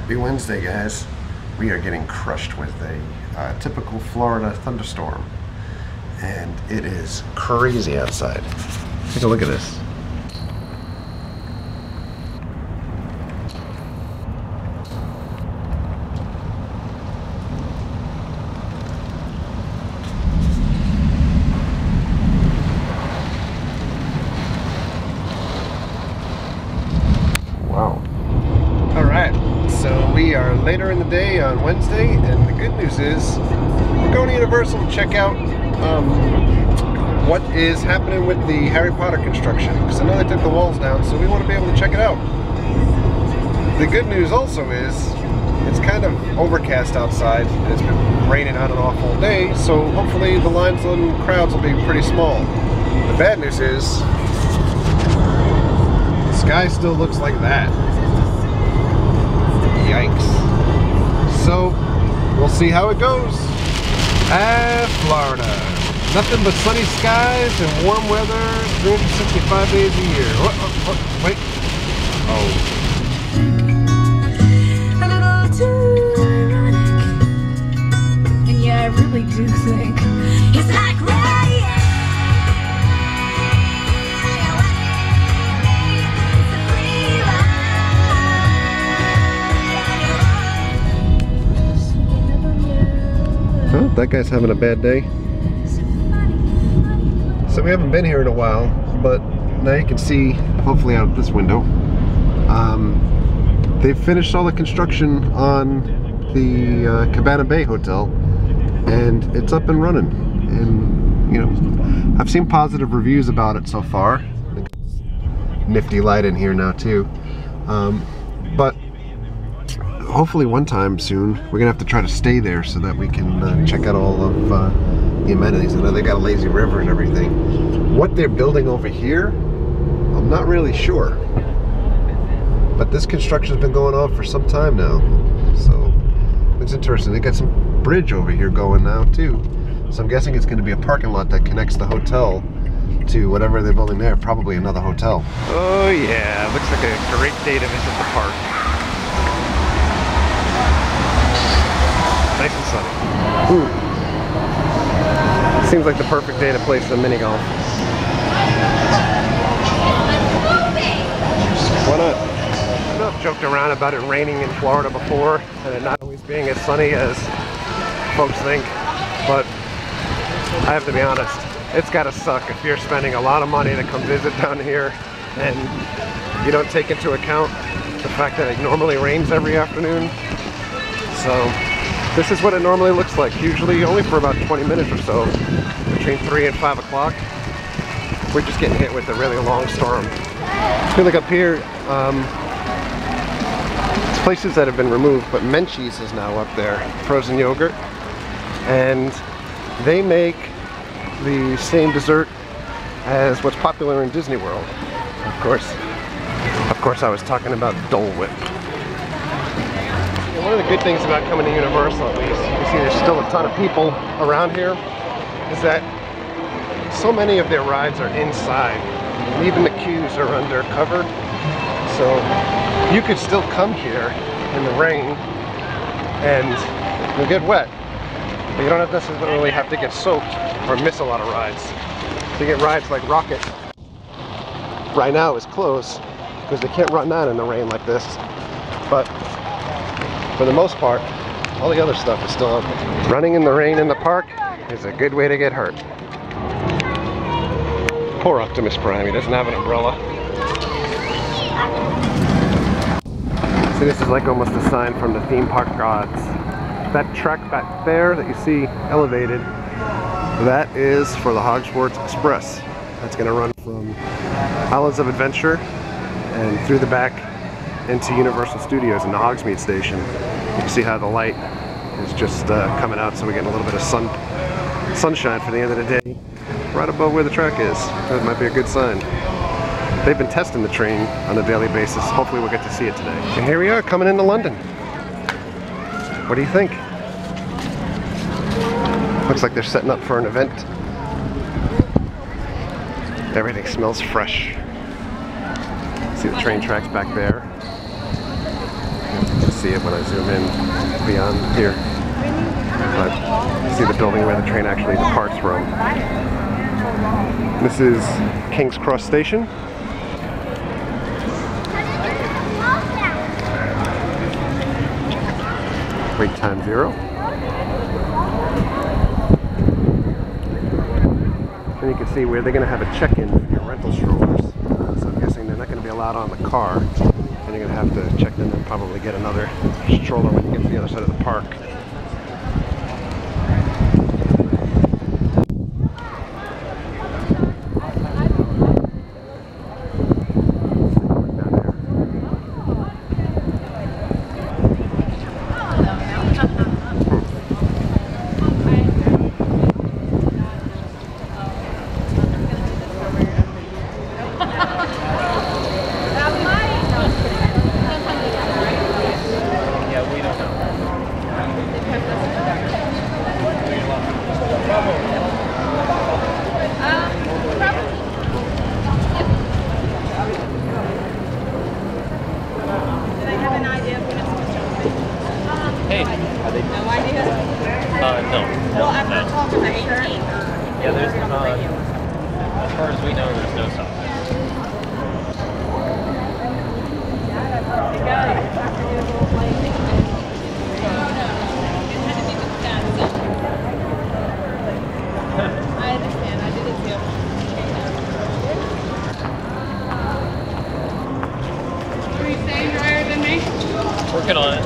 Happy Wednesday, guys. We are getting crushed with a typical Florida thunderstorm, and it is crazy outside. Take a look at this. Wow. All right. So we are later in the day on Wednesday, and the good news is we're going to Universal to check out what is happening with the Harry Potter construction, because I know they took the walls down, so we want to be able to check it out. The good news also is it's kind of overcast outside, and it's been raining on and off all day, so hopefully the lines and crowds will be pretty small. The bad news is the sky still looks like that. Yikes. So, we'll see how it goes. Florida. Nothing but sunny skies and warm weather 365 days a year. Wait. Oh. A little too ironic. And yeah, I really do think it's like rain. Well, that guy's having a bad day. So we haven't been here in a while, but now you can see, hopefully out this window, they've finished all the construction on the Cabana Bay Hotel, and it's up and running. And, you know, I've seen positive reviews about it so far. Nifty light in here now too. But hopefully one time soon we're gonna have to try to stay there so that we can check out all of the amenities. I know they got a lazy river and everything. What they're building over here, I'm not really sure, but this construction's been going on for some time now, so it's interesting. They got some bridge over here going now too, so I'm guessing it's going to be a parking lot that connects the hotel to whatever they're building there, probably another hotel. Oh yeah, looks like a great day to visit the park. Nice and sunny. Seems like the perfect day to play some mini golf. Why not? I've joked around about it raining in Florida before, and it not always being as sunny as folks think, but I have to be honest, it's gotta suck if you're spending a lot of money to come visit down here and you don't take into account the fact that it normally rains every afternoon. So this is what it normally looks like, usually only for about 20 minutes or so, between 3 and 5 o'clock. We're just getting hit with a really long storm. I feel like up here, it's places that have been removed, but Menchie's is now up there, frozen yogurt, and they make the same dessert as what's popular in Disney World. Of course I was talking about Dole Whip. One of the good things about coming to Universal, at least, you can see there's still a ton of people around here, is that so many of their rides are inside, and even the queues are under cover. So you could still come here in the rain and you'll get wet, but you don't necessarily have to get soaked or miss a lot of rides. So you get rides like Rocket. Right now it's closed because they can't run that in the rain like this, but for the most part, all the other stuff is still open. Running in the rain in the park is a good way to get hurt. Poor Optimus Prime, he doesn't have an umbrella. See, this is like almost a sign from the theme park gods. That track back there that you see elevated, that is for the Hogsmeade Express. That's gonna run from Islands of Adventure and through the back into Universal Studios in the Hogsmeade Station. You can see how the light is just coming out, so we're getting a little bit of sunshine for the end of the day right above where the track is. That might be a good sign. They've been testing the train on a daily basis. Hopefully we'll get to see it today. And here we are coming into London. What do you think? Looks like they're setting up for an event. Everything smells fresh. See the train tracks back there. see it when I zoom in beyond here. But see the building where the train actually departs from. This is King's Cross Station. Wait time 0. And you can see where they're going to have a check-in for your rental strollers. So I'm guessing they're not going to be allowed on the car. And you're going to have to check in and probably get another stroller when you get to the other side of the park. As far as we know, there's no stop. I understand. I did it too. Are you saying drier than me? Working on it.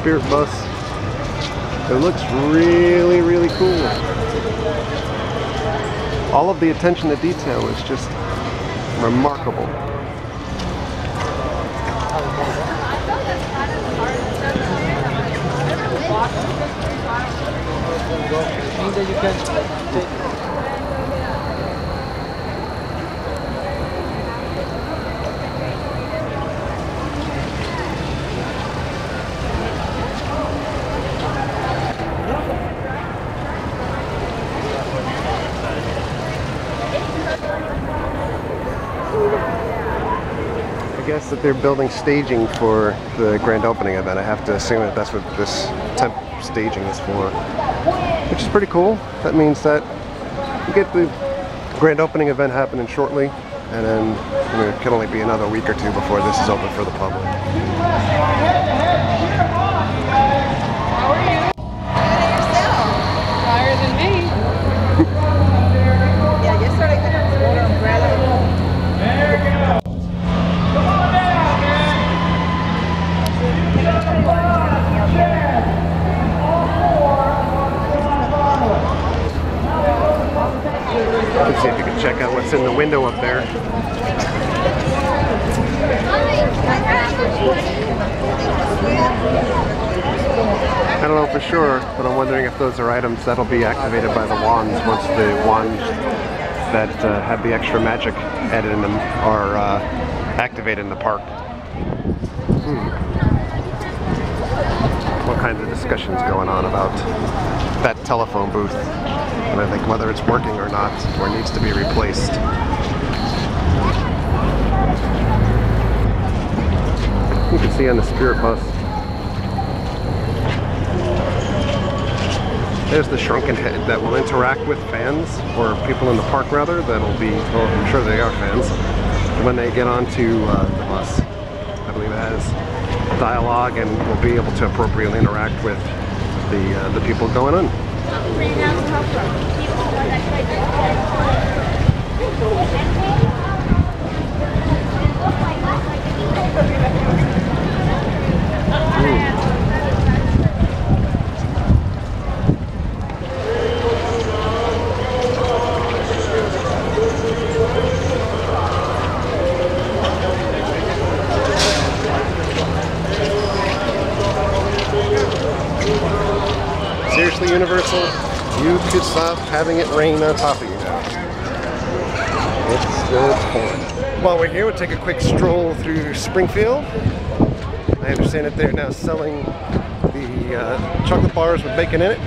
Spirit bus. It looks really, really cool. All of the attention to detail is just remarkable. I guess that they're building staging for the grand opening event. I have to assume that that's what this temp staging is for, which is pretty cool. That means that we get the grand opening event happening shortly, and then it can only be another week or two before this is open for the public. How are you? Good yourself. Higher than me. Yeah, yo soy like the umbrella. There we go. Let's see if you can check out what's in the window up there. I don't know for sure, but I'm wondering if those are items that'll be activated by the wands once the wands that have the extra magic added in them are activated in the park. What kinds of discussions going on about that telephone booth? And I think whether it's working or not, or needs to be replaced. You can see on the Spirit bus. There's the shrunken head that will interact with fans, or people in the park rather, that'll be, well, I'm sure they are fans, when they get onto the bus. I believe it has dialogue and will be able to appropriately interact with the people going on. Seriously, Universal, you could stop having it rain on top of you now. It's still pouring. While we're here, we'll take a quick stroll through Springfield. I understand that they're now selling the chocolate bars with bacon in it.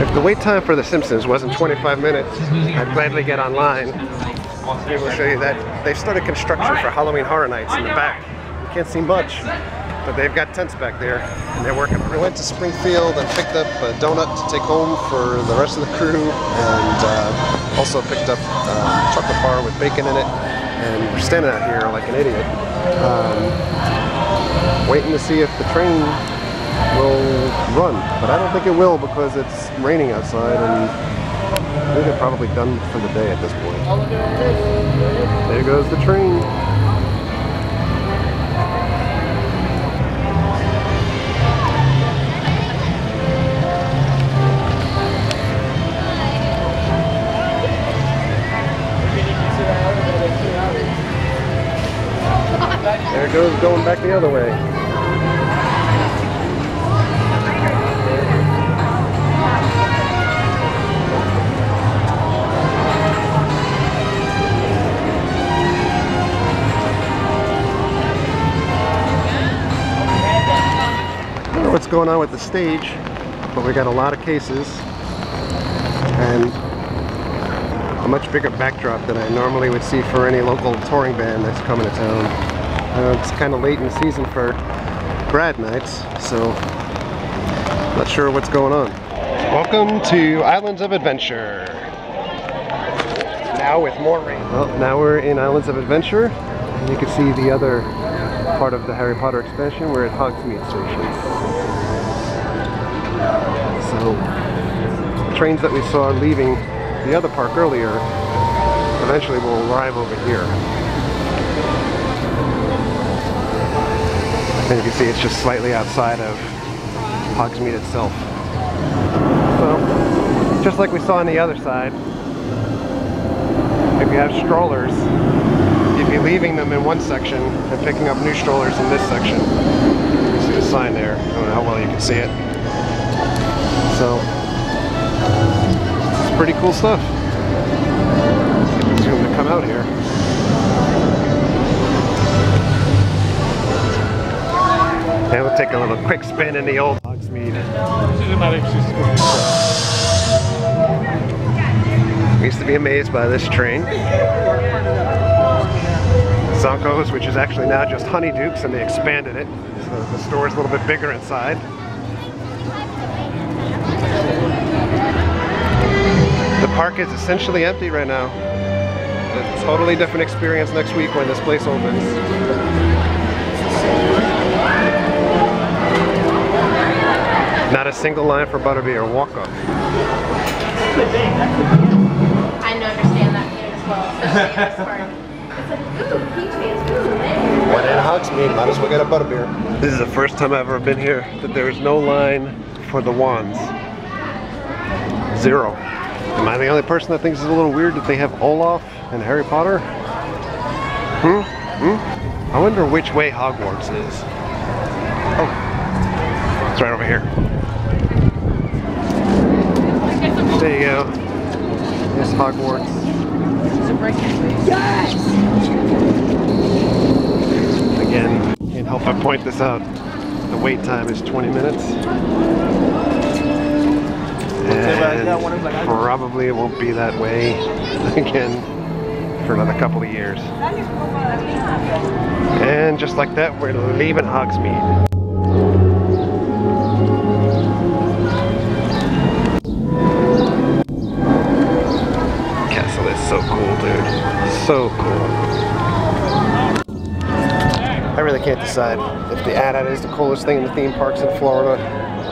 If the wait time for The Simpsons wasn't 25 minutes, I'd gladly get online. Maybe we'll show you that they've started construction for Halloween Horror Nights in the back. You can't see much, but they've got tents back there and they're working. We went to Springfield and picked up a donut to take home for the rest of the crew, and also picked up a chocolate bar with bacon in it. And we're standing out here like an idiot, waiting to see if the train will run. But I don't think it will because it's raining outside, and I think they're probably done for the day at this point. There goes the train. There it goes, going back the other way. I don't know what's going on with the stage, but we got a lot of cases and a much bigger backdrop than I normally would see for any local touring band that's coming to town. It's kind of late in the season for grad nights, so not sure what's going on. Welcome to Islands of Adventure. Now with more rain. Well, now we're in Islands of Adventure, and you can see the other part of the Harry Potter expansion. We're at Hogsmeade Station. So, the trains that we saw leaving the other park earlier eventually will arrive over here. And you can see it's just slightly outside of Hogsmeade itself. So, just like we saw on the other side, if you have strollers, you'd be leaving them in one section and picking up new strollers in this section. You can see the sign there. I don't know how well you can see it. So, it's pretty cool stuff. Get the Zoom to come out here. And we'll take a little quick spin in the old Hogsmeade. We used to be amazed by this train. Zonkos, which is actually now just Honeydukes, and they expanded it. So the store is a little bit bigger inside. The park is essentially empty right now. A totally different experience next week when this place opens. Not a single line for Butterby or walk-up. I understand that feeling as well, especially in this part. It's like, ooh, peaches, ooh, When in Hogsmeade, might as well get a Butterbeer. This is the first time I've ever been here that there is no line for the wands. Zero. Am I the only person that thinks it's a little weird that they have Olaf and Harry Potter? I wonder which way Hogwarts is. Oh, it's right over here. There you go. There's Hogwarts. Yes! Again, can't help but point this out. The wait time is 20 minutes. And probably it won't be that way again for another couple of years. And just like that, we're leaving Hogsmeade. So cool, dude. So cool. I really can't decide if the AT-AT is the coolest thing in the theme parks in Florida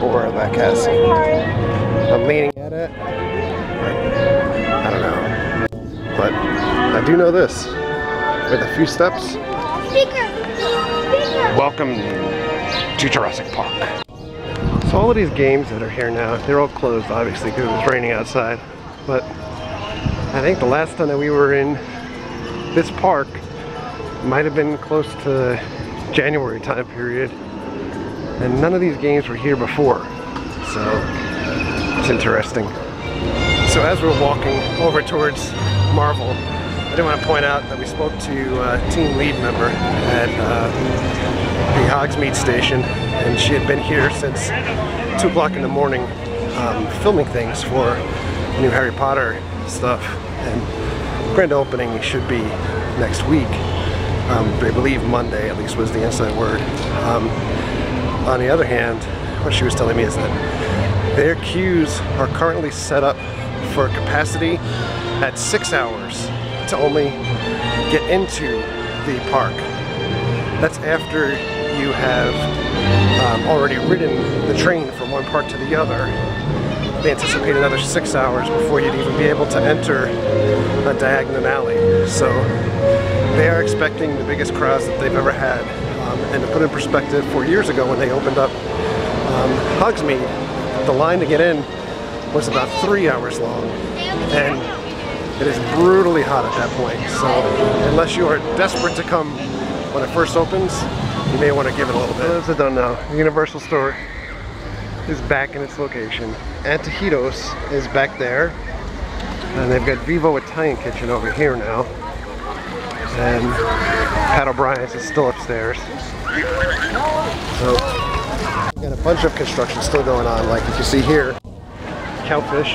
or that castle. I'm leaning at it. I don't know. But I do know this. With a few steps, welcome to Jurassic Park. So all of these games that are here now, they're all closed obviously because it was raining outside. But I think the last time that we were in this park might have been close to January time period. And none of these games were here before. So it's interesting. So as we're walking over towards Marvel, I do want to point out that we spoke to a team lead member at the Hogsmeade Station, and she had been here since 2 o'clock in the morning filming things for new Harry Potter stuff, and grand opening should be next week. They believe Monday, at least was the inside word. On the other hand, what she was telling me is that their queues are currently set up for capacity at 6 hours to only get into the park. That's after you have already ridden the train from one part to the other. They anticipate another 6 hours before you'd even be able to enter a Diagon Alley. So they are expecting the biggest crowds that they've ever had. And to put in perspective, 4 years ago when they opened up Hogsmeade, the line to get in was about 3 hours long. And it is brutally hot at that point, so unless you are desperate to come when it first opens, you may want to give it a little bit. For those that don't know, the Universal store is back in its location. Antojitos is back there, and they've got Vivo Italian Kitchen over here now, and Pat O'Brien's is still upstairs. So, we've got a bunch of construction still going on, like you can see here, Cowfish.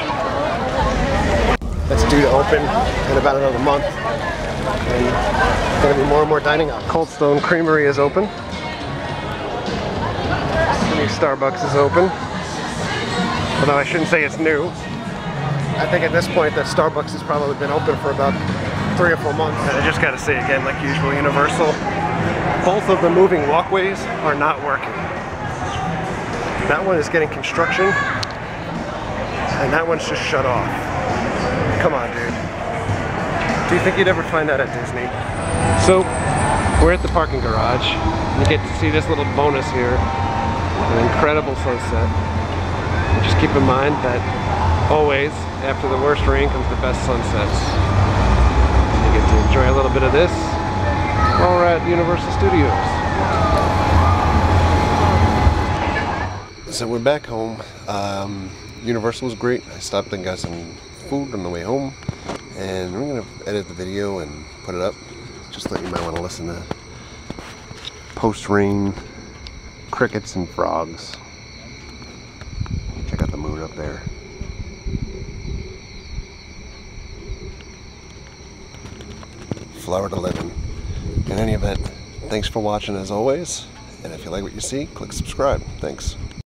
That's due to open in about another month. And there's going to be more and more dining options. Cold Stone Creamery is open. The new Starbucks is open. Although I shouldn't say it's new. I think at this point that Starbucks has probably been open for about 3 or 4 months. And I just got to say again, like usual, Universal, both of the moving walkways are not working. That one is getting construction, and that one's just shut off. Come on, dude. Do you think you'd ever find that at Disney? So, we're at the parking garage. You get to see this little bonus here. An incredible sunset. And just keep in mind that always, after the worst rain comes the best sunsets. You get to enjoy a little bit of this while we're at Universal Studios. So we're back home. Universal was great. I stopped and got some food on the way home, and we're gonna edit the video and put it up. Just that you might want to listen to post-rain crickets and frogs. Check out the moon up there. Flower to live in. In any event, thanks for watching as always, and if you like what you see, click subscribe. Thanks.